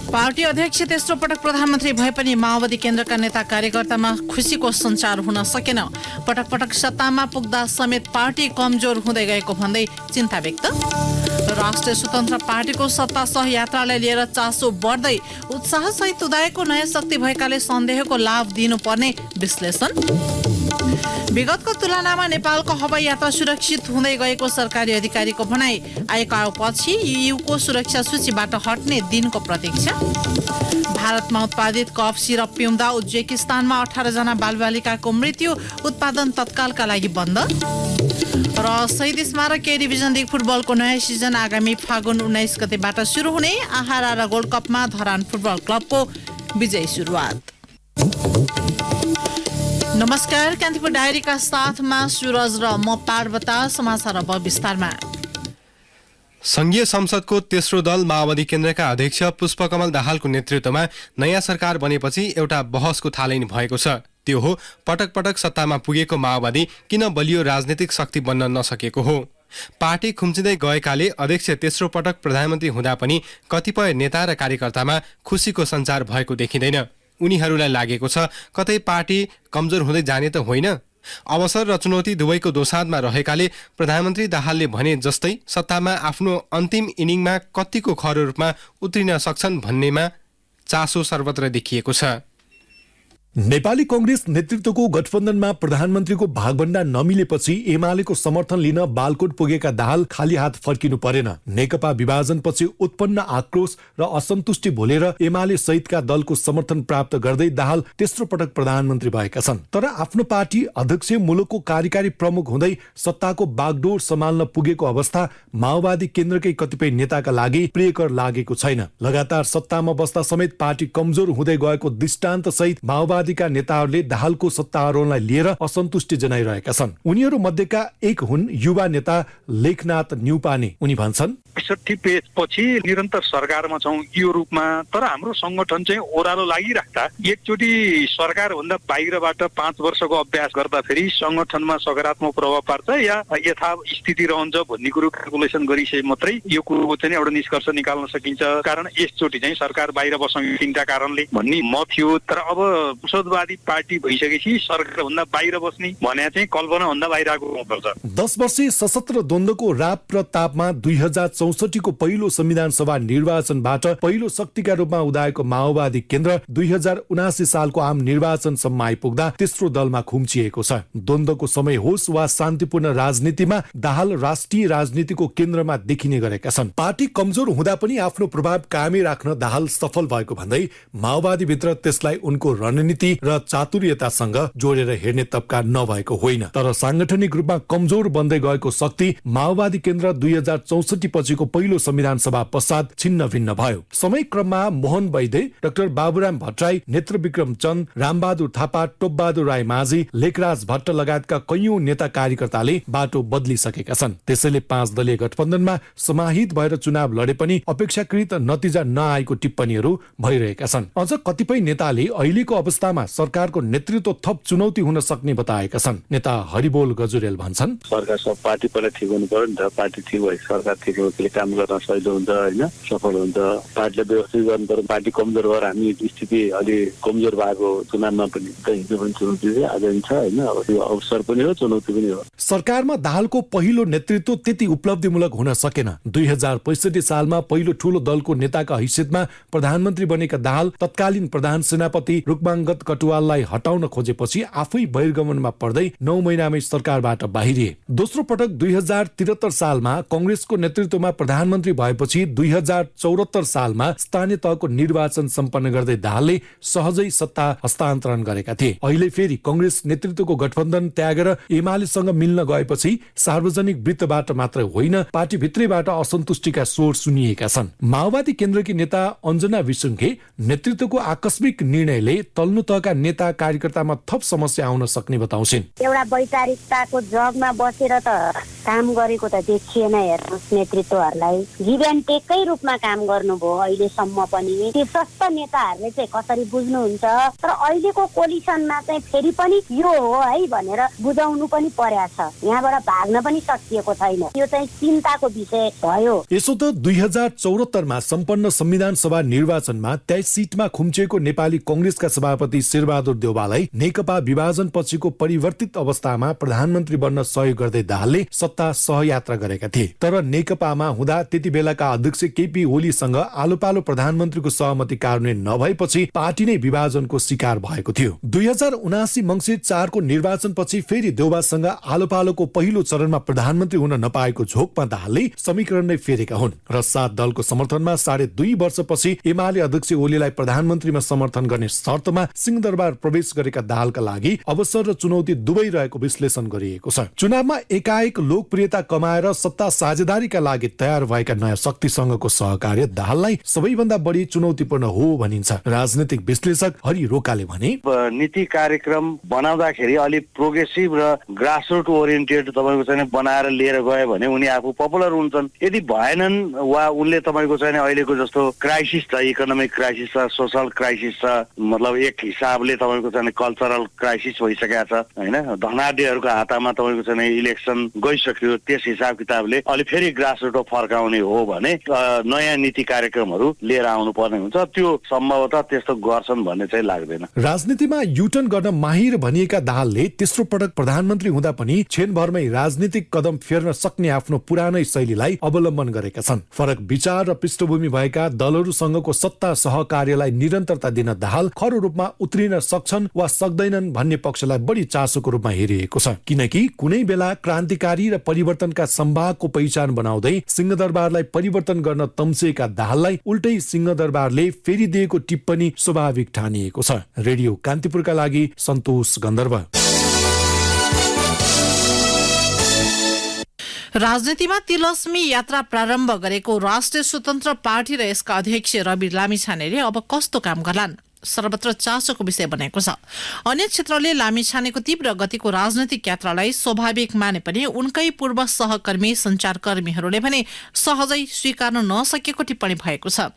Party अध्यक्ष तेस्रो पटक प्रधानमन्त्री भए पनि माओवादी केन्द्रका नेता कार्यकर्तामा खुसीको सञ्चार हुन सकेन। पटक पटक सत्तामा पुग्दा समेत पार्टी कमजोर हुँदै गएको भन्दै चिन्ता व्यक्त। राष्ट्रिय स्वतन्त्र पार्टीको सत्ता सहयात्रालाई लिएर चासो बढ्दै उत्साहसहित उदाएको नयाँ शक्ति भएकाले सन्देहको लाभ दिनुपर्ने विश्लेषण। विगतको तुलनामा नेपालको हवाई यात्रा सुरक्षित हुँदै गएको सरकारी अधिकारीको भनाई। आइकाओपछि ईयूको सुरक्षा सूचीबाट हट्ने दिनको प्रतीक्षा। भारतमा उत्पादित कफ सिरप पिउँदा उज्बेकिस्तानमा 18 जना बालबालिकाको मृत्यु, उत्पादन तत्कालका लागि बन्द। र शहीद स्मारक ए डिभिजन लिग फुटबलको नयाँ सिजन आगामी फागुन 19 गतेबाट सुरु हुने। आहारा र गोल्ड कपमा धरान फुटबल क्लबको विजयी सुरुवात। नमस्कार, कान्तिपुर डायरीका साथमा सुरज र म पार्वता। समाचार अब विस्तारमा। संघीय संसदको तेस्रो दल माओवादी केन्द्रका अध्यक्ष पुष्पकमल दाहालको नेतृत्वमा नयाँ सरकार बनेपछि एउटा बहसको थालनी भएको छ। त्यो हो पटक पटक सत्तामा पुगेको माओवादी किन बलियो राजनीतिक शक्ति बन्न नसकेको हो। पार्टी खुम्चिँदै गएकाले अध्यक्ष तेस्रो पटक प्रधानमन्त्री हुँदा पनि कतिपय नेता र कार्यकर्तामा खुसीको सञ्चार भएको देखिँदैन। उनीहरूलाई लागेको छ कतै पार्टी कमजोर हुँदै जाने त होइन। अवसर र चुनौती दुवैको दोसाँधमा रहेकाले प्रधानमन्त्री दाहालले भने जस्तै सत्तामा आफ्नो अन्तिम इनिङमा कतिको खरो रूपमा उत्रिन सक्छन् भन्नेमा चासो सर्वत्र देखिएको छ। नेपाली कांग्रेस नेतृत्वको गठबन्धनमा प्रधानमन्त्रीको भागभण्डा नमिलेपछि एमालेको समर्थन लिन बालकोट पुगेका दाहाल खाली हात फर्किनु परेन। नेकपा विभाजनपछि उत्पन्न आक्रोश र असन्तुष्टि भोलेर एमाले सहितका दलको समर्थन प्राप्त गर्दै दाहाल तेस्रो पटक प्रधानमन्त्री भएका छन्। तर आफ्नो पार्टी अध्यक्ष मुलुकको कार्यकारी प्रमुख हुँदै सत्ताको बागडोर सम्हाल्न पुगेको अवस्था माओवादी केन्द्रकै कतिपय नेताका लागि प्रियकर लागेको छैन। लगातार सत्तामा बस्दा समेत पार्टी कमजोर हुँदै गएको दृष्टान्त सहित माओवादी का नेताहरूले दाहालको सत्तारोहणलाई लिएर असन्तुष्टि जनाइरहेका छन्। उनीहरू मध्येका एक हुन् युवा नेता लेखनाथ न्युपाने। उनी भन्छन् ६५ पेजपछि निरन्तर सरकारमा छौं यो रूपमा, तर हाम्रो संगठन चाहिँ ओह्रालो लागिराख्दा एकचोटि सरकार भन्दा बाहिरबाट 5 वर्षको अभ्यास गर्दा फेरि संगठनमा सकारात्मक प्रभाव पार्छ या यथा स्थिति रहन्छ भन्ने कुरो क्याल्कुलेसन गरिसके मात्रै यो कुरोको चाहिँ एउटा निष्कर्ष निकाल्न सकिन्छ। कारण यसचोटि चाहिँ सरकार बाहिर बस्न तीनटा कारणले भन्ने म थियो। तर अब संसदवादी पार्टी भइसकेपछि सरकार भन्दा बाहिर बस्ने भने चाहिँ कल्पना भन्दा बाहिरको हुनुपर्छ। 10 वर्षीय सशस्त्र द्वन्द्वको राप र तापमा 2064 को पहिलो संविधान सभा निर्वाचनबाट पहिलो शक्तिका रूपमा उदाएको माओवादी केन्द्र 2079 सालको आम निर्वाचनसम्म आइपुग्दा तेस्रो दलमा खुम्चिएको छ। द्वन्द्वको समय होस् वा शान्तिपूर्ण राजनीतिमा दाहाल राष्ट्रिय राजनीतिको केन्द्रमा देखिने गरेका छन्। पार्टी कमजोर हुँदा पनि आफ्नो प्रभाव कायमै राख्न दाहाल सफल भएको भन्दै माओवादी भित्र त्यसलाई उनको रणनीति र चातुर्यतासँग जोडेर हेर्ने तब्का नभएको होइन। तर सांगठनिक रूपमा कमजोर बन्दै गएको शक्ति माओवादी केन्द्र 2064 पछिको पहिलो संविधान सभा पश्चात छिन्न भिन्न भयो। समय क्रममा मोहन वैद्य, डाक्टर बाबुराम भट्टराई, नेत्र विक्रम चन्द, रामबहादुर थापा, टोपबहादुर राई माझी, लेखराज भट्ट लगायतका कैयौं नेता कार्यकर्ताले बाटो बदलिसकेका छन्। त्यसैले 5 दलीय गठबन्धनमा समाहित भएर चुनाव लडे पनि अपेक्षाकृत नतिजा नआएको टिप्पणीहरू भइरहेका छन्। अझ कतिपय नेताले अहिलेको अवस्थामा सरकारको नेतृत्व थप चुनौती हुन सक्ने बताएका छन्। नेता हरिबोल गजुरेल भन्छन् सरकार सब पार्टी पहिला ठिक हुनु पर्यो नि त। पार्टी ठिक भए सरकार ठिक हो, काम गर्न सजिलो हुन्छ होइन, सफल हुन्छ। पार्टीलाई व्यवस्थित गर्नु पर्यो। पार्टी कमजोर भएर हामी स्थिति अलि कमजोर भएको चुनावमा पनि हिजो पनि चुनौती चाहिँ आज पनि छ होइन। अब त्यो अवसर पनि हो, चुनौती पनि हो। सरकारमा दाहालको पहिलो नेतृत्व त्यति उपलब्धिमूलक हुन सकेन। 2065 सालमा पहिलो ठूलो दलको नेताका हैसियतमा प्रधानमन्त्री बनेका दाहाल तत्कालीन प्रधान सेनापति रुक्माङ्गद कटुवाललाई हटाउन खोजेपछि आफै बहिर्गमनमा पर्दै 9 महिनामै सरकारबाट बाहिरिए। दोस्रो पटक 2073 सालमा कांग्रेसको नेतृत्वमा प्रधानमन्त्री भएपछि 2074 सालमा स्थानीय तहको निर्वाचन सम्पन्न गर्दै दाहालले सहजै सत्ता हस्तान्तरण गरेका थिए। अहिले फेरि कांग्रेस नेतृत्वको गठबन्धन त्यागेर एमालेसँग मिल्न गएपछि सार्वजनिक वृत्तबाट मात्र होइन, पार्टी भित्रैबाट असन्तुष्टिका स्वर सुनिएका छन्। माओवादी केन्द्रकी नेता अञ्जना विसुङे नेतृत्वको आकस्मिक निर्णयले तल्लो तहका नेता कार्यकर्तामा थप समस्या आउन सक्ने बताउँछिन्। एउटा वैचारिकताको जगमा बसेर त काम गरेको त देखिएन। हेर्नुहोस्, नेतृत्वहरूलाई गिभ एन्ड टेककै रूपमा काम गर्नुभयो अहिलेसम्म पनि। शीर्षस्थ नेताहरूले चाहिँ कसरी बुझ्नुहुन्छ, तर अहिलेको कोलिसनमा चाहिँ फेरि पनि यो हो है भनेर बुझाउनु पनि पर्या छ। यहाँबाट भाग्न पनि सकिएको छैन। यो चाहिँ चिन्ताको विषय भयो। यसो त 2074 सम्पन्न संविधान सभा निर्वाचनमा 23 सिटमा खुम्चिएको नेपाली कंग्रेसका सभापति शेरबहादुर देउवालाई नेकपा विभाजन पछिको परिवर्तित अवस्थामा प्रधानमन्त्री बन्न सहयोग गर्दै दाहालले सत्ता सहयात्रा गरेका थिए। तर नेकपामा हुँदा त्यति बेलाका अध्यक्ष केपी ओलीसँग आलोपालो प्रधानमन्त्रीको सहमति कार्यान्वयन नभएपछि पार्टी नै विभाजनको शिकार भएको थियो। 2079 मंसिर 4 को निर्वाचनपछि फेरि देउवासँग आलोपालोको पहिलो चरणमा प्रधानमन्त्री हुन नपाएको झोकमा दाहालले समीकरण नै फेरेका हुन् र 7 दलको समर्थनमा 2.5 वर्षपछि एमाले अध्यक्ष ओलीलाई प्रधानमन्त्रीमा समर्थन गर्ने शर्तमा सिंहदरबार प्रवेश गरेका दाहालका लागि अवसर र चुनौती दुवै रहेको विश्लेषण गरिएको छ। चुनावमा एकाएक लोकप्रियता कमाएर सत्ता साझेदारीका लागि तयार भएका नयाँ शक्तिसँगको सहकार्य दाहाललाई सबैभन्दा बढी चुनौतीपूर्ण हो भनिन्छ। राजनीतिक विश्लेषक हरि रोकाले भने नीति कार्यक्रम बनाउँदाखेरि अलिक प्रोग्रेसिभ र ग्रासरुट ओरिएन्टेड तपाईँको चाहिँ बनाएर लिएर गयो भने उनी आफू पपुलर हुन्छन्। यदि भएनन् वा उनले तपाईँको चाहिँ अहिलेको जस्तो क्राइसिस छ, इकोनोमिक क्राइसिस छ, सोशल क्राइसिस छ, मतलब एक हिसाबले तपाईँको चाहिँ कल्चरल क्राइसिस भइसकेको छ होइन। धनाढ्यहरूको हातमा तपाईँको चाहिँ इलेक्सन गइसक्यो। त्यस हिसाब किताबले अलि फेरि ग्रासरुट फर्काउने हो भने नयाँ नीति कार्यक्रमहरू लिएर आउनु पर्ने हुन्छ। त्यो सम्भवतः त्यस्तो गर्छन् भन्ने चाहिँ लाग्दैन। राजनीतिमा युटर्न गर्न माहिर भनिएका दाहालले तेस्रो पटक प्रधानमन्त्री हुँदा पनि क्षणभरमै राजनीतिक कदम फेर्न सक्ने आफ्नो पुरानै शैलीलाई अवलम्बन गरेका छन्। फरक विचार र पृष्ठभूमि भएका दलहरूसँगको सत्ता सहकार्यलाई निरन्तरता दिन दाहाल खरो रूपमा उत्रिन सक्छन् वा सक्दैनन् भन्ने पक्षलाई बढी चासोको रूपमा हेरिएको छ। किनकि कुनै बेला क्रान्तिकारी र परिवर्तनका सम्भागको पहिचान बनाउँदै सिंहदरबारलाई परिवर्तन गर्न तम्सिएका दाहाललाई उल्टै सिंहदरबारले फेरि दिएको टिप्पणी स्वाभाविक ठानिएको छ। रेडियो कान्तिपुरका लागि सन्तोष गन्धर्व। राजनीतिमा तिलस्मी यात्रा प्रारम्भ गरेको राष्ट्रिय स्वतन्त्र पार्टी र यसका अध्यक्ष रवि लामिछानेले अब कस्तो काम गर्लान् सर्वत्र चासोको विषय बनेको छ। अन्य क्षेत्रले लामिछानेको तीव्र गतिको राजनैतिक यात्रालाई स्वाभाविक माने पनि उनकै पूर्व सहकर्मी सञ्चारकर्मीहरूले भने सहजै स्वीकार्न नसकेको टिप्पणी भएको छ।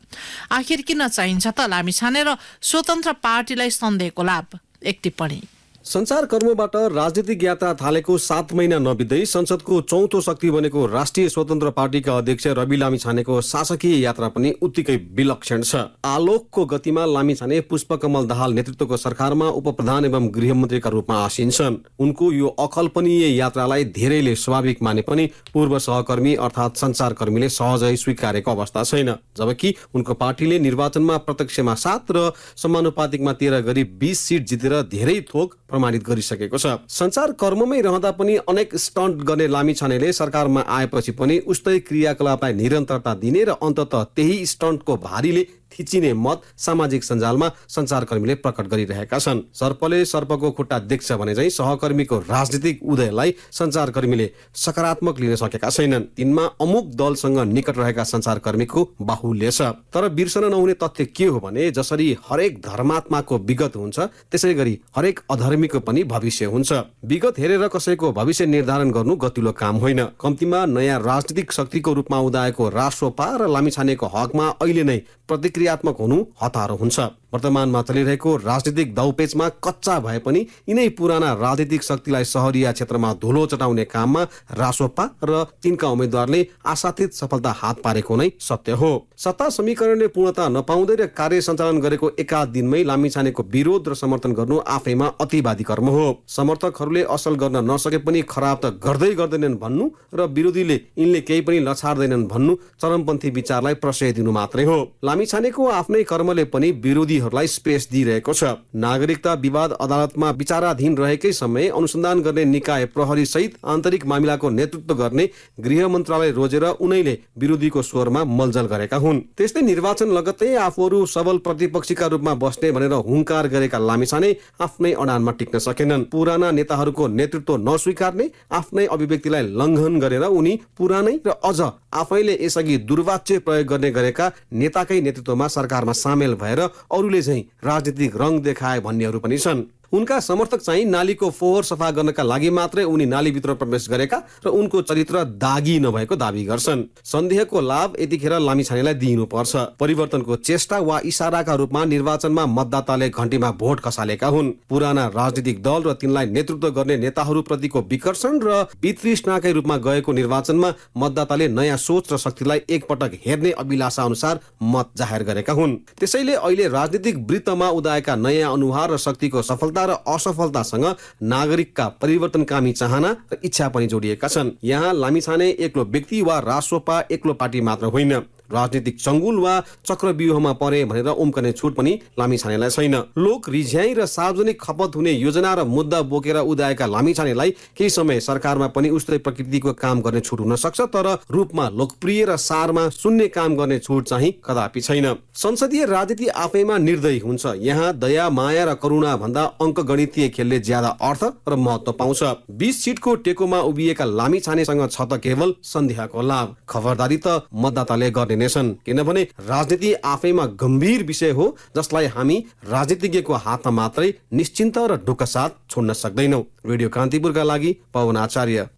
आखिर किन चाहिन्छ त लामिछाने र स्वतन्त्र पार्टीलाई सन्देहको लाभ? एक टिप्पणी। सञ्चारकर्मबाट राजनीतिक यात्रा थालेको 7 महिना नबित्दै संसदको चौथो शक्ति बनेको राष्ट्रिय स्वतन्त्र पार्टीका अध्यक्ष रवि लामिछानेको शासकीय यात्रा पनि उत्तिकै विलक्षण छ। आलोकको गतिमा लामिछाने पुष्पकमल दाहाल नेतृत्वको सरकारमा उपप्रधान एवं गृहमन्त्रीका रूपमा आसीन छन्। उनको यो अकल्पनीय यात्रालाई धेरैले स्वाभाविक माने पनि पूर्व सहकर्मी अर्थात् सञ्चारकर्मीले सहजै स्वीकारेको अवस्था छैन। जबकि उनको पार्टीले निर्वाचनमा प्रत्यक्षमा 7 र समानुपातिकमा 13 गरी 20 सिट जितेर धेरै थोक प्रमाणित गरिसकेको छ। सञ्चार कर्ममै रहँदा पनि अनेक स्टन्ट गर्ने लामिछानेले सरकारमा आएपछि पनि उस्तै क्रियाकलापलाई निरन्तरता दिने र अन्ततः त्यही स्टन्टको भारीले थिचिने मत सामाजिक सञ्जालमा सञ्चारकर्मीले प्रकट गरिरहेका छन्। सर्पले सर्पको खुट्टा देख्छ भने चाहिँ सहकर्मीको राजनीतिक उदयलाई सञ्चारकर्मीले सकारात्मक लिन सकेका छैनन्। तिनमा अमुक दलसँग निकट रहेका सञ्चारकर्मीको बाहुल्य छ। तर बिर्सन नहुने तथ्य के हो भने जसरी हरेक धर्मात्माको विगत हुन्छ त्यसै गरी हरेक अधर्मीको पनि भविष्य हुन्छ। विगत हेरेर कसैको भविष्य निर्धारण गर्नु गतिलो काम होइन। कम्तीमा नयाँ राजनीतिक शक्तिको रूपमा उदाएको राष्ट्रपा र लामिछानेको हकमा अहिले नै प्रतिक्रियात्मक हुनु हतारो हुन्छ। वर्तमानमा चलिरहेको राजनीतिक दाउपेचमा कच्चा भए पनि यिनै पुराना राजनीतिक शक्तिलाई सहरिया क्षेत्रमा धुलो चटाउने काममा रासोपा र तिनका उम्मेद्वारले आशातीत सफलता हात पारेको नै सत्य हो। सत्ता समीकरणले पूर्णता नपाउँदै र कार्य सञ्चालन गरेको एकाध दिनमै लामिछानेको विरोध र समर्थन गर्नु आफैमा अतिवादी कर्म हो। समर्थकहरूले असल गर्न नसके पनि खराब त गर्दै गर्दैनन् भन्नु र विरोधीले यिनले केही पनि लछार्दैनन् भन्नु चरमपन्थी विचारलाई प्रश्रय दिनु मात्रै हो। लामिछानेको आफ्नै कर्मले पनि विरोधीहरूलाई स्पेस दिइरहेको छ। नागरिकता विवाद अदालतमा विचाराधीन रहेकै समय अनुसन्धान गर्ने निकाय प्रहरी सहित आन्तरिक मामिलाको नेतृत्व गर्ने गृह मन्त्रालय रोजेर उनैले विरोधीको स्वरमा मलजल गरेका हुन्। त्यस्तै निर्वाचन लगत्तै आफूहरू सबल प्रतिपक्षीका रूपमा बस्ने भनेर हुङ्कार गरेका लामिछाने आफ्नै अडानमा टिक्न सकेनन्। पुराना नेताहरूको नेतृत्व नस्वीकार्ने आफ्नै अभिव्यक्तिलाई लङ्घन गरेर उनी पुरानै र अझ आफैले यसअघि दुर्वाच्य प्रयोग गर्ने गरेका नेताकै नेतृत्वमा सरकारमा सामेल भएर अरूले यिनीहरूले चाहिँ राजनीतिक रङ देखाए भन्नेहरू पनि छन्। उनका समर्थक चाहिँ नालीको फोहोर सफा गर्नका लागि मात्रै उनी नालीभित्र प्रवेश गरेका र उनको चरित्र दागी नभएको दावी गर्छन्। सन्देहको लाभ यतिखेर लामिछानेलाई दिइनुपर्छ। परिवर्तनको चेष्टा वा इशाराका रूपमा निर्वाचनमा मतदाताले घण्टीमा भोट खसालेका हुन्। पुराना राजनीतिक दल र तिनलाई नेतृत्व गर्ने नेताहरूप्रतिको विकर्षण र वितृष्णाकै रूपमा गएको निर्वाचनमा मतदाताले नयाँ सोच र शक्तिलाई एकपटक हेर्ने अभिलाषा अनुसार मत जाहेर गरेका हुन्। त्यसैले अहिले राजनीतिक वृत्तमा उदाएका नयाँ अनुहार र शक्तिको सफलता र असफलतासँग नागरिकका परिवर्तनकामी चाहना र इच्छा पनि जोडिएका छन्। यहाँ लामिछाने एक्लो व्यक्ति वा रासोपा एक्लो पार्टी मात्र होइन, राजनीतिक चङ्गुल वा चक्रव्यूहमा परे भनेर उम्कने छुट पनि लामिछानेलाई छैन। लोक रिझ्याइ र सार्वजनिक खपत हुने योजना र मुद्दा बोकेर उदाएका लामिछानेलाई केही समय सरकारमा पनि उस्तै प्रकृतिको काम गर्ने छुट हुन सक्छ, तर रूपमा लोकप्रिय र सारमा सुन्ने काम गर्ने छुट चाहिँ कदापि छैन। संसदीय राजनीति आफैमा निर्दयी हुन्छ। यहाँ दया माया र करुणा भन्दा अङ्कगणितीय खेलले ज्यादा अर्थ र महत्व पाउँछ। 20 सिटको टेकोमा उभिएका लामिछानेसँग छ त केवल सन्देहको लाभ। खबरदारी त मतदाताले गर्ने किनभने राजनीति आफैमा गम्भीर विषय हो जसलाई हामी राजनीतिज्ञको हातमा मात्रै निश्चिन्त र ढुक्कसाथ छोड्न सक्दैनौं। रेडियो कान्तिपुरका लागि पवन आचार्य।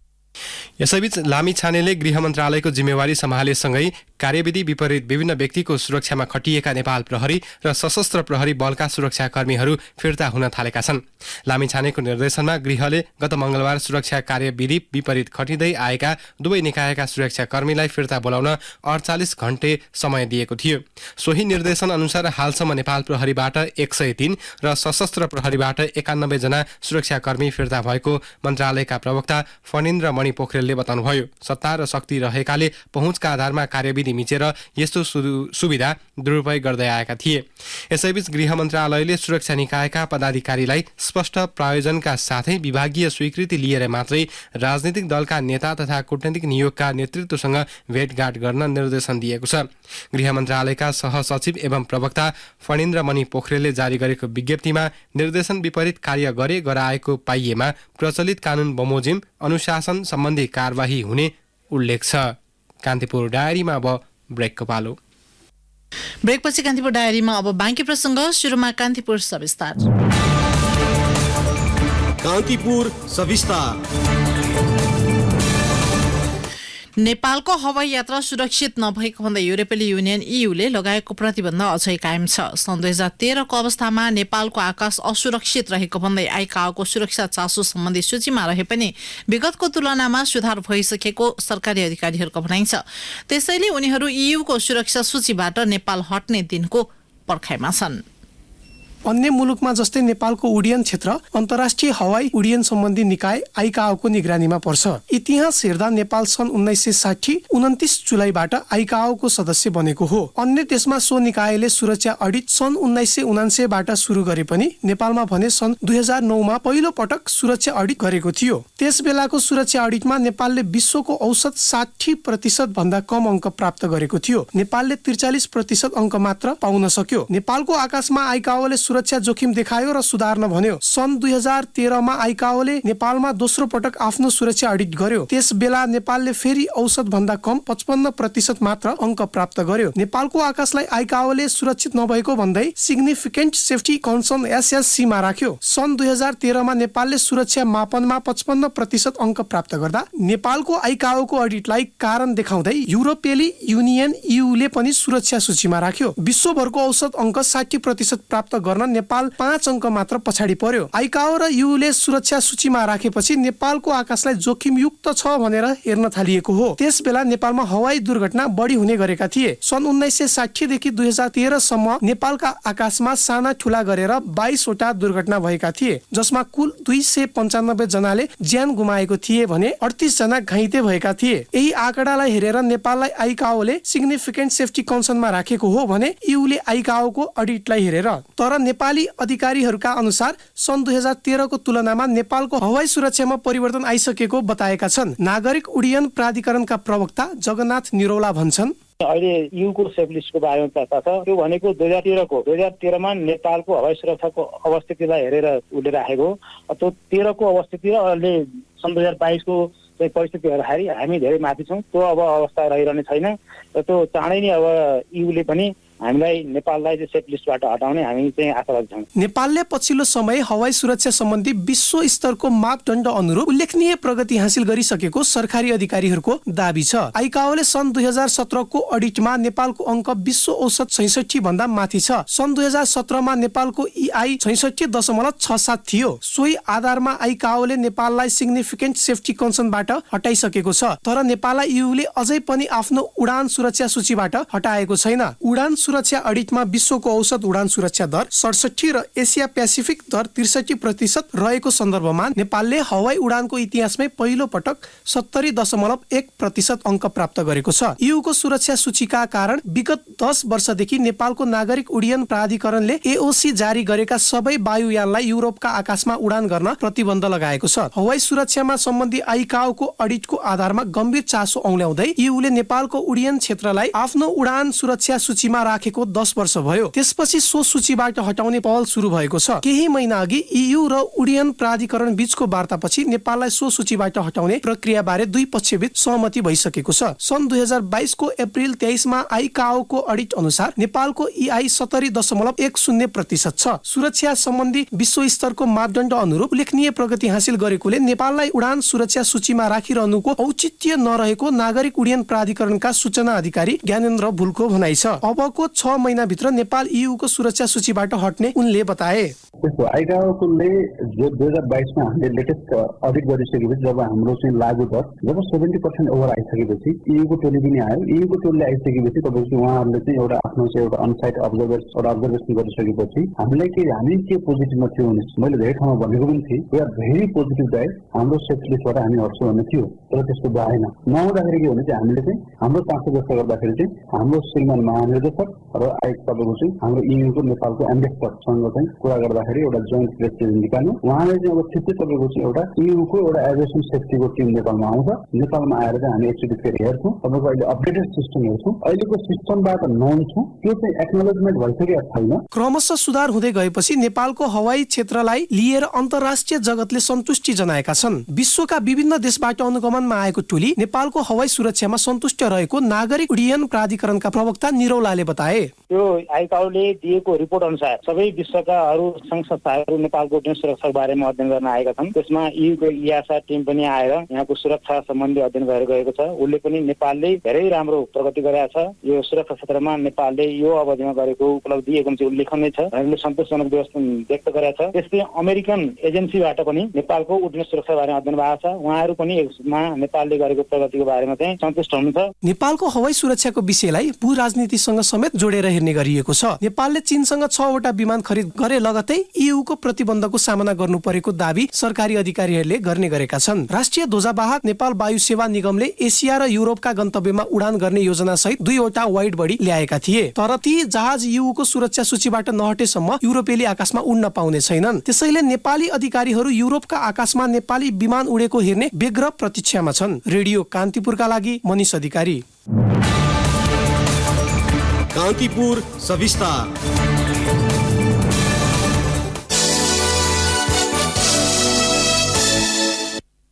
यसैबीच लामिछानेले गृह मन्त्रालयको जिम्मेवारी सम्हालेसँगै कार्यविधि विपरीत विभिन्न व्यक्तिको सुरक्षामा खटिएका नेपाल प्रहरी र सशस्त्र प्रहरी बलका सुरक्षाकर्मीहरू फिर्ता हुन थालेका छन्। लामिछानेको निर्देशनमा गृहले गत मंगलबार सुरक्षा कार्यविधि विपरीत खटिँदै आएका दुवै निकायका सुरक्षाकर्मीलाई फिर्ता बोलाउन 48 घण्टे समय दिएको थियो। सोही निर्देशन अनुसार हालसम्म नेपाल प्रहरीबाट 103 र सशस्त्र प्रहरीबाट 91 जना सुरक्षाकर्मी फिर्ता भएको मन्त्रालयका प्रवक्ता फणीन्द्र मणि पोखरेलले बताउनुभयो। सत्ता र शक्ति रहेकाले पहुँचका आधारमा कार्यविधि मिचेर यस्तो सुविधा दुरुपयोग गर्दै आएका थिए। यसैबीच गृह मन्त्रालयले सुरक्षा निकायका पदाधिकारीलाई स्पष्ट प्रायोजनका साथै विभागीय स्वीकृति लिएर मात्रै राजनीतिक दलका नेता तथा कूटनीतिक नियोगका नेतृत्वसँग भेटघाट गर्न निर्देशन दिएको छ। गृह मन्त्रालयका सहसचिव एवं प्रवक्ता फणीन्द्र मणि पोखरेलले जारी गरेको विज्ञप्तिमा निर्देशन विपरीत कार्य गराएको पाइएमा प्रचलित कानून बमोजिम अनुशासन सम्बन्धी कारबाही हुने उल्लेख छ। कान्तिपुर डायरीमा अब ब्रेकको पालो। ब्रेकपछि कान्तिपुर डायरीमा अब बाँकी प्रसङ्ग। सुरुमा कान्तिपुर सविस्तार। कान्तिपुर सविस्तार। नेपालको हवाई यात्रा सुरक्षित नभएको भन्दै युरोपेली युनियन EUले लगाएको प्रतिबन्ध अझै कायम छ। सन् 2013 को अवस्थामा नेपालको आकाश असुरक्षित रहेको भन्दै आइकाओको सुरक्षा चासो सम्बन्धी सूचीमा रहे पनि विगतको तुलनामा सुधार भइसकेको सरकारी अधिकारीहरूको भनाइ छ। त्यसैले उनीहरू EU को सुरक्षा सूचीबाट नेपाल हट्ने दिनको पर्खाइमा छन्। अन्य मुलुकमा जस्तै नेपालको उड्डयन क्षेत्र अन्तर्राष्ट्रिय हवाई उड्डयन सम्बन्धी निकाय आइकाओको निगरानीमा पर्छ। इतिहास हेर्दा नेपाल सन् 1960 29 जुलाईबाट आइकाओको सदस्य बनेको हो। अन्य देशमा सो निकायले सुरक्षा अडिट सन् 1979 बाट सुरु गरे पनि नेपालमा भने सन् 2009 मा पहिलो पटक सुरक्षा अडिट गरेको थियो। त्यस बेलाको सुरक्षा अडिटमा नेपालले विश्वको औसत 60% भन्दा कम अङ्क प्राप्त गरेको थियो। नेपालले 43% अङ्क मात्र पाउन सक्यो। नेपालको आकाशमा आइकाओले सुरक्षा जोखिम देखायो र सुधार्न भन्यो। सन् 2013 मा आइकाओले नेपालमा दोस्रो पटक आफ्नो सुरक्षा अडिट गर्यो। त्यस बेला नेपालले फेरि औसत भन्दा कम 55% मात्र अङ्क प्राप्त गर्यो। नेपालको आकाशलाई आइकाओले सुरक्षित नभएको भन्दै सिग्निफिकेन्ट सेफ्टी कन्सर्न SSC मा राख्यो। सन् 2013 मा नेपालले सुरक्षा मापनमा 55% अङ्क प्राप्त गर्दा नेपालको आइकाओको अडिटलाई कारण देखाउँदै युरोपेली युनियन EUले पनि सुरक्षा सूचीमा राख्यो। विश्वभरको औसत अङ्क 60% प्राप्त गर्न नेपाल 5 अङ्क मात्र पछाडि पर्यो। आइकाओ र EUले सुरक्षा सूचीमा राखेपछि नेपालको आकाशलाई जोखिमयुक्त छ भनेर हेर्न थालिएको हो। त्यस बेला नेपालमा हवाई दुर्घटना बढी हुने गरेका थिए। सन् 1960 देखि 2013 सम्म नेपालका आकाशमा साना ठुला गरेर 22 वटा दुर्घटना भएका थिए, जसमा कुल 295 जनाले ज्यान गुमाएको थिए भने 38 जना घाइते भएका थिए। यही आँकडालाई हेरेर नेपाललाई आइकाओले सिग्निफिकेन्ट सेफ्टी कन्सर्नमा राखेको हो भने EUले आइकाओको अडिटलाई हेरेर। तर नेपाली अधिकारीहरूका अनुसार सन् 2013 को तुलनामा नेपालको हवाई सुरक्षामा परिवर्तन आइसकेको बताएका छन्। नागरिक उड्डयन प्राधिकरणका प्रवक्ता जगन्नाथ निरौला भन्छन्, अहिले EU को सेफ लिस्टको बारेमा चर्चा छ। त्यो भनेको 2013 मा नेपालको हवाई सुरक्षाको अवस्थितिलाई हेरेर उसले राखेको। त्यो 13 को अवस्थिति र अहिले सन् 2022 को चाहिँ परिस्थिति हेर्दाखेरि हामी धेरै माथि छौँ। त्यो अब अवस्था रहिरहने छैन र त्यो चाँडै नै अब EUले पनि हामीलाई नेपाललाई चाहिँ सेफ लिस्टबाट हटाउने हामी चाहिँ आशावादी छौँ। नेपालले पछिल्लो समय हवाई सुरक्षा सम्बन्धी विश्व स्तरको मापदण्ड अनुरूप उल्लेखनीय प्रगति हासिल गरिसकेको सरकारी अधिकारीहरूको दाबी छ। आइकाओले सन् 2017 को अडिटमा नेपालको अङ्क विश्व औसत 66 भन्दा माथि छ। सन् 2017 मा नेपालको EI 66.67 थियो। सोही आधारमा आइकाओले नेपाललाई सिग्निफिकेन्ट सेफ्टी कन्सर्नबाट हटाइसकेको छ। तर नेपाललाई EUले अझै पनि आफ्नो उडान सुरक्षा सूचीबाट हटाएको छैन। उडान सुरक्षा अडिटमा विश्वको औसत उडान सुरक्षा दर 67 र एसिया पेसिफिक दर 63% रहेको सन्दर्भमा नेपालले हवाई उडानको इतिहासमै पहिलो पटक 70.1% अङ्क प्राप्त गरेको छ। EUको सुरक्षा सूचीका कारण विगत 10 वर्षदेखि नेपालको नागरिक उड्डयन प्राधिकरणले AOC जारी गरेका सबै वायुयानलाई युरोपका आकाशमा उडान गर्न प्रतिबन्ध लगाएको छ। हवाई सुरक्षामा सम्बन्धी आइकाओको अडिटको आधारमा गम्भीर चासो औल्याउँदै EUले नेपालको उड्डयन क्षेत्रलाई आफ्नो उडान सुरक्षा सूचीमा राखेको 10 वर्ष भयो। त्यसपछि सो सूचीबाट हटाउने पहल सुरु भएको छ। केही महिना अघि EU र उड्डयन प्राधिकरण बीचको वार्तापछि नेपाललाई सो सूचीबाट हटाउने प्रक्रियाबारे दुई पक्षबीच सहमति भइसकेको छ। सन् 2022 को अप्रिल 23 मा आइकाओको अडिट अनुसार नेपालको EI 70.10% छ। सुरक्षा सम्बन्धी विश्व स्तरको मापदण्ड अनुरूप उल्लेखनीय प्रगति हासिल गरेकोले नेपाललाई उडान सुरक्षा सूचीमा राखिरहनुको औचित्य नरहेको नागरिक उड्डयन प्राधिकरणका सूचना अधिकारी ज्ञानेन्द्र भुलको भनाइ छ। अबको 6 महिनाभित्र नेपाल EUको सुरक्षा सूचीबाट हट्ने उनले बताए। आइकाओले जो 2022 मा हामीले लेटेस्ट अडिट गरिसकेपछि जब हाम्रो चाहिँ लागु दर जब 70% ओभर आइसकेपछि EUको टोली पनि आयो। EUको टोलीले आइसकेपछि तपाईको उहाँहरूले चाहिँ एउटा आफ्नो चाहिँ एउटा अनसाइट अब्जर्भेसन गरिसकेपछि हामी के पोजिटिभमा थियो भने मैले धेरै ठाउँमा भनेको पनि थिएँ वी आर भेरी पोजिटिभ दाइ हाम्रो सेफ्टी लिस्टबाट हामी हट्छौँ भन्ने थियो। तर त्यस्तो भएन। नहुँदाखेरि के भने चाहिँ हामीले चाहिँ हाम्रो चासो व्यक्त गर्दाखेरि चाहिँ हाम्रो श्रीमान महानिर्देशक र तपाईँको चाहिँ हाम्रो EUको नेपालको एम्बेसडरसँग चाहिँ कुरा गर्दाखेरि एउटा जोइन्ट प्रेस रिलिज निकाल्नु। उहाँले चाहिँ अब छिट्टै तपाईँको चाहिँ एउटा EUको एउटा एभिएसन सेफ्टीको टिम नेपालमा आउँछ। नेपालमा आएर चाहिँ हामी एकचोटि फेरि हेर्छौँ। तपाईँको अहिले अपडेटेड सिस्टम हेर्छौँ। अहिलेको सिस्टमबाट नोन छौँ त्यो चाहिँ एक्नोलेजमेन्ट भइसकेको छैन। क्रमशः सुधार हुँदै गएपछि नेपालको हवाई क्षेत्रलाई लिएर अन्तर्राष्ट्रिय जगतले सन्तुष्टि जनाएका छन्। विश्वका विभिन्न देशबाट अनुगमनमा आएको टोली नेपालको हवाई सुरक्षामा सन्तुष्ट रहेको नागरिक उड्डयन प्राधिकरणका प्रवक्ता निरौलाले बताए। त्यो आइकाओले दिएको रिपोर्ट अनुसार सबै विश्वका अरू संघ संस्थाहरू नेपालको उड्डयन सुरक्षाको बारेमा अध्ययन गर्न आएका छन्। त्यसमा EUको EASA टिम पनि आएर यहाँको सुरक्षा सम्बन्धी अध्ययन गरेर गएको छ। उसले पनि नेपालले धेरै राम्रो प्रगति गरेको छ। यो सुरक्षा क्षेत्रमा नेपालले यो अवधिमा गरेको उपलब्धि एकदम चाहिँ उल्लेखनीय छ। हामीले सन्तोषजनक व्यक्त गरेको छ। त्यस्तै अमेरिकन एजेन्सीबाट पनि नेपालको उड्डयन सुरक्षा बारेमा अध्ययन भएको छ। उहाँहरू पनि यसमा नेपालले गरेको प्रगतिको बारेमा चाहिँ सन्तुष्ट हुनुहुन्छ। नेपालको हवाई सुरक्षाको विषयलाई भू राजनीतिसँग समेत जोडेर हेर्ने गरिएको छ। नेपालले चीनसँग 6 वटा विमान खरिद गरे लगतै EUको प्रतिबन्धको सामना गर्नु परेको दाबी सरकारी अधिकारीहरूले गर्ने गरेका छन्। राष्ट्रिय ध्वजावाहक नेपाल वायु सेवा निगमले एसिया र युरोपका गन्तव्यमा उडान गर्ने योजना सहित 2 वटा वाइड बडी ल्याएका थिए। तर ती जहाज EUको सुरक्षा सूचीबाट नहटेसम्म युरोपेली आकाशमा उड्न पाउने छैनन्। त्यसैले नेपाली अधिकारीहरू युरोपका आकाशमा नेपाली विमान उडेको हेर्ने व्यग्र प्रतीक्षामा छन्। रेडियो कान्तिपुरका लागि मनिष अधिकारी। कान्तिपुर सविस्तार।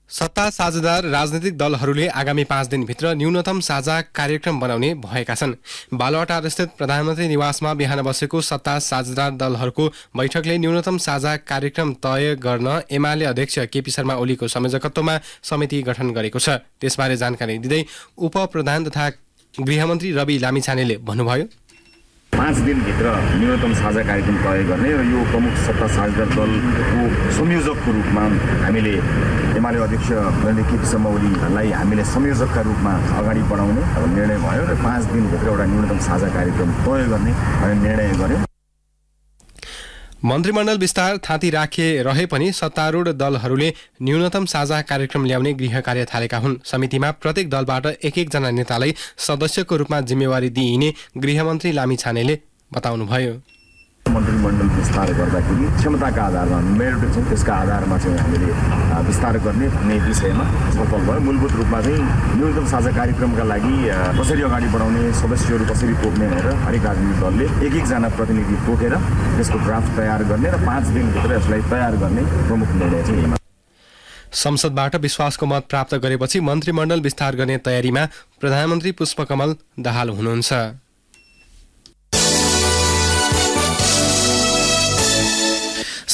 सत्ता साझेदार राजनीतिक दलहरूले आगामी 5 दिनभित्र न्यूनतम साझा कार्यक्रम बनाउने भएका छन्। बालुवाटार स्थित प्रधानमन्त्री निवासमा बिहान बसेको सत्ता साझेदार दलहरूको बैठकले न्यूनतम साझा कार्यक्रम तय गर्न एमाले अध्यक्ष केपी शर्मा ओलीको संयोजकत्वमा समिति गठन गरेको छ। त्यसबारे जानकारी दिँदै उपप्रधान तथा गृहमन्त्री रवि लामिछानेले भन्नुभयो, 5 दिनभित्र न्यूनतम साझा कार्यक्रम तय गर्ने र यो प्रमुख सत्ता साझेदार दलको संयोजकको रूपमा हामीले एमाले अध्यक्ष केपी शर्मा ओलीलाई हामीले संयोजकका रूपमा अगाडि बढाउने निर्णय भयो र 5 दिनभित्र एउटा न्यूनतम साझा कार्यक्रम तय गर्ने निर्णय गर्यौं। मन्त्रीमण्डल विस्तार थाँती रहे पनि सत्तारूढ दलहरूले न्यूनतम साझा कार्यक्रम ल्याउने गृह कार्य थालेका हुन्। समितिमा प्रत्येक दलबाट एक जना नेतालाई सदस्यको रूपमा जिम्मेवारी दिइने गृहमन्त्री लामिछानेले बताउनुभयो। मन्त्रीमण्डल विस्तार गर्दाखेरि क्षमताका आधारमा मेरिट छ, त्यसका आधारमा चाहिँ हामीले विस्तार गर्ने भन्ने विषयमा छलफल भयो। मूलभूत रूपमा चाहिँ न्यूनतम साझा कार्यक्रमका लागि कसरी अगाडि बढाउने, सदस्यहरू कसरी तोक्ने भनेर हरेक राजनीतिक दलले एक जना प्रतिनिधि तोकेर त्यसको ड्राफ्ट तयार गर्ने र 5 दिनभित्र यसलाई तयार गर्ने प्रमुख निर्णय चाहिँ संसदबाट विश्वासको मत प्राप्त गरेपछि मन्त्रीमण्डल विस्तार गर्ने तयारीमा प्रधानमन्त्री पुष्पकमल दाहाल हुनुहुन्छ।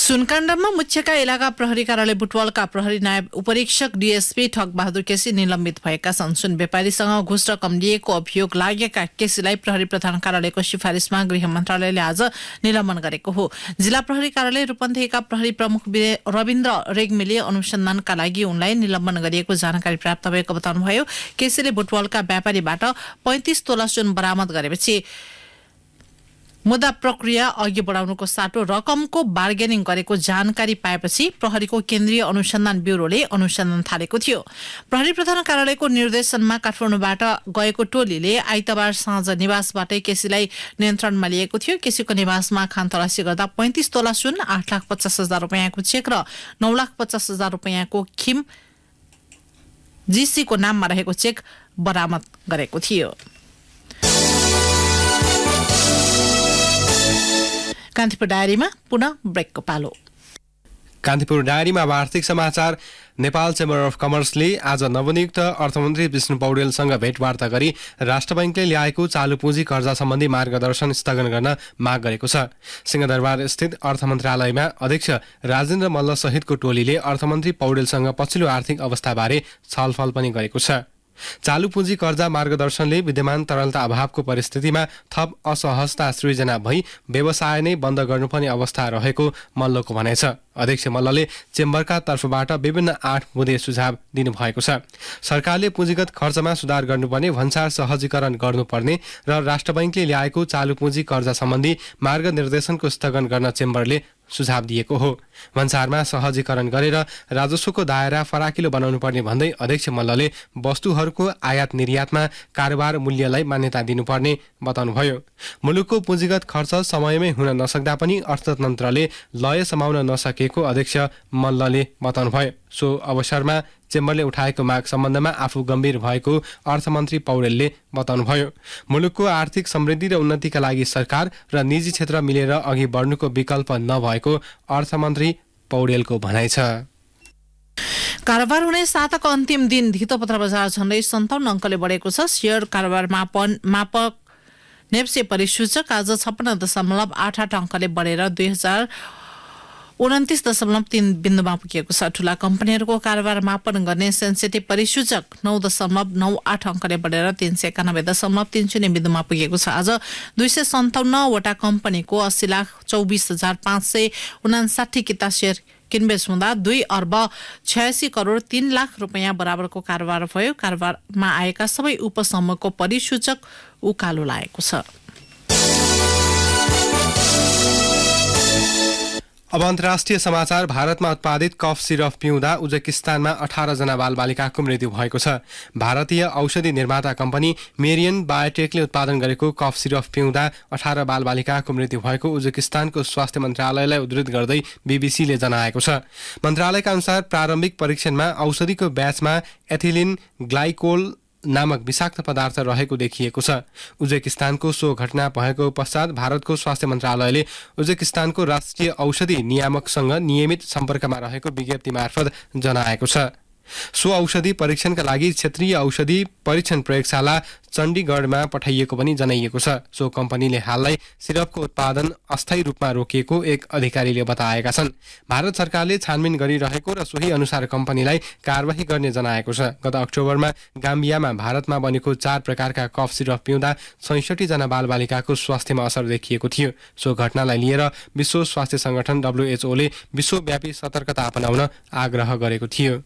सुनकाण्डमा मुख्यका इलाका प्रहरी कार्यालय बुटवलका प्रहरी नायब उपरीक्षक डीएसपी ठग बहादुर केसी निलम्बित भएका छन्। सुन व्यापारीसँग घुस रकम लिएको अभियोग लागेका केसीलाई प्रहरी प्रधान कार्यालयको सिफारिसमा गृह मन्त्रालयले आज निलम्बन गरेको हो। जिल्ला प्रहरी कार्यालय रूपन्देहीका प्रहरी प्रमुख रविन्द्र रेग्मीले अनुसन्धानका लागि उनलाई निलम्बन गरिएको जानकारी प्राप्त भएको बताउनुभयो। केसीले बुटवलका व्यापारीबाट 35 तोला सुन बरामद गरेपछि मुद्दा प्रक्रिया अघि बढाउनुको साटो रकमको बार्गेनिङ गरेको जानकारी पाएपछि प्रहरीको केन्द्रीय अनुसन्धान ब्युरोले अनुसन्धान थालेको थियो। प्रहरी प्रधान कार्यालयको निर्देशनमा काठमाडौँबाट गएको टोलीले आइतबार साँझ निवासबाटै केसीलाई नियन्त्रणमा लिएको थियो। केसीको निवासमा खानतलासी गर्दा 35 तोला सुन, 8,50,000 रुपियाँको चेक र 9,50,000 रुपियाँको खिम जीसीको नाममा रहेको चेक बरामद गरेको थियो। कान्तिपुर डायरीमा पुनः ब्रेकको पालो। कान्तिपुर डायरीमा आर्थिक समाचार। नेपाल चेम्बर अफ कमर्सले आज नवनियुक्त अर्थमन्त्री विष्णु पौडेलसँग भेटवार्ता गरी राष्ट्र बैंकले ल्याएको चालु पुँजी कर्जा सम्बन्धी मार्गदर्शन स्थगन गर्न माग गरेको छ। सिंहदरबार स्थित अर्थ मन्त्रालयमा अध्यक्ष राजेन्द्र मल्ल सहितको टोलीले अर्थमन्त्री पौडेलसँग पछिल्लो आर्थिक अवस्थाबारे छलफल पनि गरेको छ। चालु पुँजी कर्जा मार्गदर्शनले विद्यमान तरलता अभावको परिस्थितिमा थप असहजता सृजना भई व्यवसाय नै बन्द गर्नुपर्ने अवस्था रहेको मल्लको भनाइ छ। अध्यक्ष मल्लले चेम्बरका तर्फबाट विभिन्न 8 बुँदे सुझाव दिनुभएको छ। सरकारले पुँजीगत खर्चमा सुधार गर्नुपर्ने, भन्सार सहजीकरण गर्नुपर्ने र राष्ट्र बैंकले ल्याएको चालु पुँजी कर्जा सम्बन्धी मार्गनिर्देशनको स्थगन गर्न चेम्बरले सुझाव दिएको हो। भन्सारमा सहजीकरण गरेर राजस्वको दायरा फराकिलो बनाउनु पर्ने भन्दै अध्यक्ष मल्लले वस्तुहरूको आयात निर्यातमा कारोबार मूल्यलाई मान्यता दिनुपर्ने बताउनुभयो। मुलुकको पुँजीगत खर्च समयमै हुन नसक्दा पनि अर्थतन्त्रले लय समाउन नसकेको अध्यक्ष मल्लले बताउनुभयो। सो अवसरमा चेम्बरले उठाएको माग सम्बन्धमा आफू गम्भीर भएको अर्थमन्त्री पौडेलले बताउनुभयो। मुलुकको आर्थिक समृद्धि र उन्नतिका लागि सरकार र निजी क्षेत्र मिलेर अघि बढ्नुको विकल्प नभएको अर्थमन्त्री पौडेलको भनाइ छ। कारोबार हुने साताको अन्तिम दिन धितोपत्र बजार झण्डै 57 अङ्कले बढेको छ। शेयर कारोबार मापक नेप्से परिसूचक आज 56.88 अङ्कले बढेर 29.3 बिन्दुमा पुगेको छ। ठूला कम्पनीहरूको कारोबार मापन गर्ने सेन्सिटिभ परिसूचक 9.98 अङ्कले बढेर 391.30 बिन्दुमा पुगेको छ। आज 257 वटा कम्पनीको 80,24,559 किता शेयर किनबेच हुँदा 2 अर्ब 86 करोड 3 लाख रुपियाँ बराबरको कारोबार भयो। कारोबारमा आएका सबै उपसमूहको परिसूचक उकालो लागेको छ। अब अन्तर्राष्ट्रिय समाचार। भारतमा उत्पादित कफ सिरप पिउँदा उज्बेकिस्तानमा 18 जना बालबालिकाको मृत्यु भएको छ। भारतीय औषधि निर्माता कम्पनी मेरियन बायोटेकले उत्पादन गरेको कफ सिरप पिउँदा 18 बालबालिकाको मृत्यु भएको उज्बेकिस्तानको स्वास्थ्य मन्त्रालयलाई उद्धृत गर्दै बीबीसीले जनाएको छ। मन्त्रालयका अनुसार प्रारम्भिक परीक्षणमा औषधिको ब्याचमा एथिलिन ग्लाइकोल नामक विषाक्त पदार्थ रहेको देखिएको छ। उज्बेकिस्तानको सो घटना भएको पश्चात भारतको स्वास्थ्य मन्त्रालयले उज्बेकिस्तानको राष्ट्रिय औषधि नियामकसँग नियमित सम्पर्कमा रहेको विज्ञप्ति मार्फत जनाएको छ। सो औषधि परीक्षणका लागि क्षेत्रीय औषधि परीक्षण प्रयोगशाला चण्डीगढमा पठाइएको पनि जनाइएको छ। सो कम्पनीले हाललाई सिरपको उत्पादन अस्थायी रूपमा रोकिएको एक अधिकारीले बताएका छन्। भारत सरकारले छानबिन गरिरहेको र सोही अनुसार कम्पनीलाई कारबाही गर्ने जनाएको छ। गत अक्टोबरमा गाम्बियामा भारतमा बनेको 4 प्रकारका कफ सिरप पिउँदा 66 जना बालबालिकाको स्वास्थ्यमा असर देखिएको थियो। सो घटनालाई लिएर विश्व स्वास्थ्य संगठन WHOले विश्वव्यापी सतर्कता अपनाउन आग्रह गरेको थियो।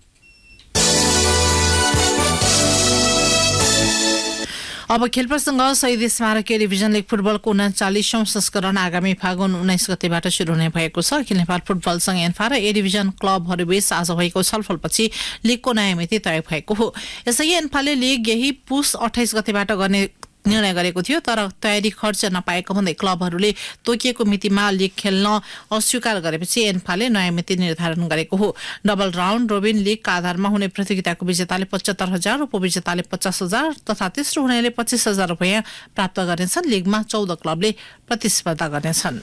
अब खेल प्रसङ्ग। शहीद स्मारक डिभिजन लिग फुटबलको 39औं संस्करण आगामी फागुन 19 गतेबाट सुरु हुने भएको छ। अखिल नेपाल फुटबल संघ एन्फा र ए डिभिजन क्लबहरूबीच आज भएको छलफलपछि लिगको नयाँ मिति तय भएको हो। यसअघि एन्फाले लिग यही पुस 28 गतेबाट गर्ने निर्णय गरेको थियो, तर तयारी खर्च नपाएको भन्दै क्लबहरूले तोकिएको मितिमा लिग खेल्न अस्वीकार गरेपछि एन्फाले नयाँ मिति निर्धारण गरेको हो। डबल राउन्ड रोबिन लिगका आधारमा हुने प्रतियोगिताको विजेताले 75,000, उपविजेताले 50,000 तथा तेस्रो हुनेले 25,000 रुपियाँ प्राप्त गर्नेछन्। लिगमा 14 क्लबले प्रतिस्पर्धा गर्नेछन्।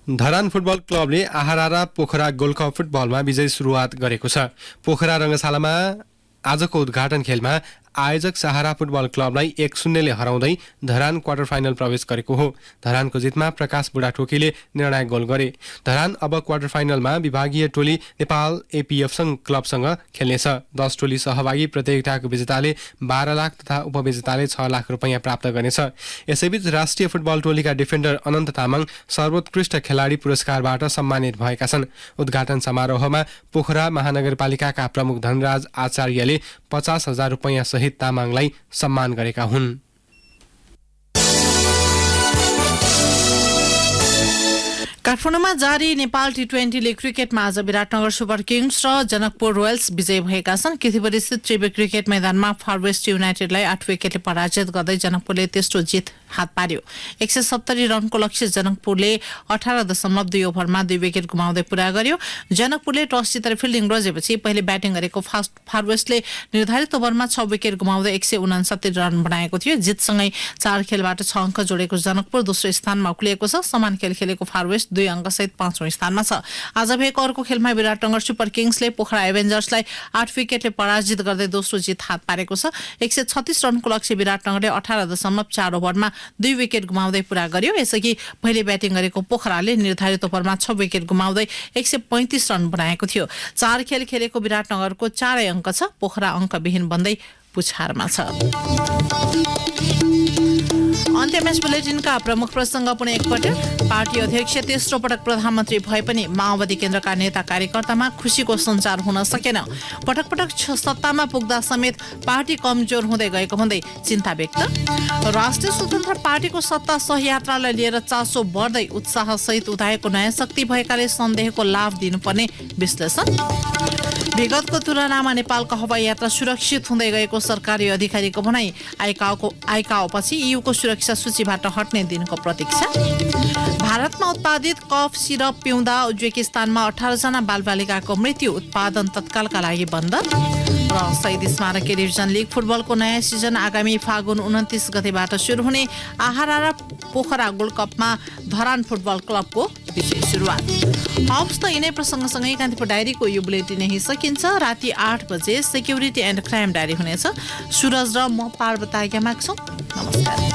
धरान फुटबल क्लबले आहारा पोखरा गोल्ड कप फुटबलमा विजयी सुरुवात गरेको छ। पोखरा रङ्गशालामा आजको उद्घाटन खेलमा आयोजक सहारा फुटबल क्लबलाई 1-0 हराउँदै धरान क्वार्टर फाइनल प्रवेश गरेको हो। धरानको जितमा प्रकाश बुढाथोकीले निर्णायक गोल गरे। धरान अब क्वार्टर फाइनलमा विभागीय टोली नेपाल एपीएफ क्लबसँग खेल्नेछ। 10 टोली सहभागी प्रतियोगिताको विजेताले 12 लाख तथा उपविजेताले 6 लाख रुपैयाँ प्राप्त गर्नेछ। यसैबीच राष्ट्रिय फुटबल टोलीका डिफेन्डर अनन्त तामाङ सर्वोत्कृष्ट खेलाडी पुरस्कारबाट सम्मानित भएका छन्। उद्घाटन समारोहमा पोखरा महानगरपालिकाका प्रमुख धनराज आचार्यले 50,000 रुपैयाँ सहित तामाङलाई सम्मान गरेका हुन्। काठमाडौँमा जारी नेपाल टी20 लीग क्रिकेटमा आज विराटनगर सुपर किङ्स र जनकपुर रोयल्स विजयी भएका छन्। किथिपुर स्थित त्रिवे क्रिकेट मैदानमा फार वेस्ट युनाइटेडलाई 8 विकेटले पराजित गर्दै जनकपुरले तेस्रो जित हात पार्यो। 170 रनको लक्ष्य जनकपुरले 18.2 ओभरमा 2 विकेट गुमाउँदै पूरा गर्यो। जनकपुरले टस जितेर फिल्डिङ रोजेपछि पहिले ब्याटिङ गरेको फार वेस्टले निर्धारित ओभरमा 6 विकेट गुमाउँदै 169 रन बनाएको थियो। जितसँगै 4 खेलबाट 6 अङ्क जोडेको जनकपुर दोस्रो स्थानमा उक्लिएको छ। समान खेल खेलेको फार वेस्ट 2 अङ्कसहित 5औं स्थानमा छ। आज भएको अर्को खेलमा विराटनगर सुपर किङ्सले पोखरा एभेन्जर्सलाई 8 विकेटले पराजित गर्दै दोस्रो जित हात पारेको छ। 136 रनको लक्ष्य विराटनगरले 18.4 ओभरमा 2 विकेट गुमाउँदै पूरा गर्यो। यसअघि पहिले ब्याटिङ गरेको पोखराले निर्धारित ओभरमा 6 विकेट गुमाउँदै 135 रन बनाएको थियो। 4 खेल खेलेको विराटनगरको 4 अङ्क छ। पोखरा अङ्कविहीन बन्दै पुछारमा छ। अन्त्य म्याच बुलेटिनका प्रमुख प्रसङ्ग पुनः एकपटक। पार्टी अध्यक्ष तेस्रो पटक प्रधानमन्त्री भए पनि माओवादी केन्द्रका नेता कार्यकर्तामा खुसीको सञ्चार हुन सकेन। पटक पटक सत्तामा पुग्दा समेत पार्टी कमजोर हुँदै गएको भन्दै चिन्ता व्यक्त। राष्ट्रिय स्वतन्त्र पार्टीको सत्ता सहयात्रालाई लिएर चासो बढ्दै उत्साहसहित उदाएको नयाँ शक्ति भएकाले सन्देहको लाभ दिनुपर्ने विश्लेषण। विगतको तुलनामा नेपालको हवाई यात्रा सुरक्षित हुँदै गएको सरकारी अधिकारीको भनाई। आइकाओपछि ईयूको सुरक्षा सूचीबाट हट्ने दिनको प्रतीक्षा। भारतमा उत्पादित कफ सिरप पिउँदा उज्बेकिस्तानमा 18 जना बालबालिकाको मृत्यु। उत्पादन तत्कालका लागि बन्द। र शहीद स्मारक डिभिजन लिग फुटबलको नयाँ सिजन आगामी फागुन 29 गतेबाट सुरु हुने। आहारा र पोखरा गोल्ड कपमा धरान फुटबल क्लबको विजय सुरुवात। हवस् त यिनै प्रसङ्गसँगै कान्तिपुर डायरीको यो बुलेटिन यही सकिन्छ। राति 8 बजे सेक्युरिटी एन्ड क्राइम डायरी हुनेछ। सुरज र म पार्वता यामाक छौँ। नमस्कार।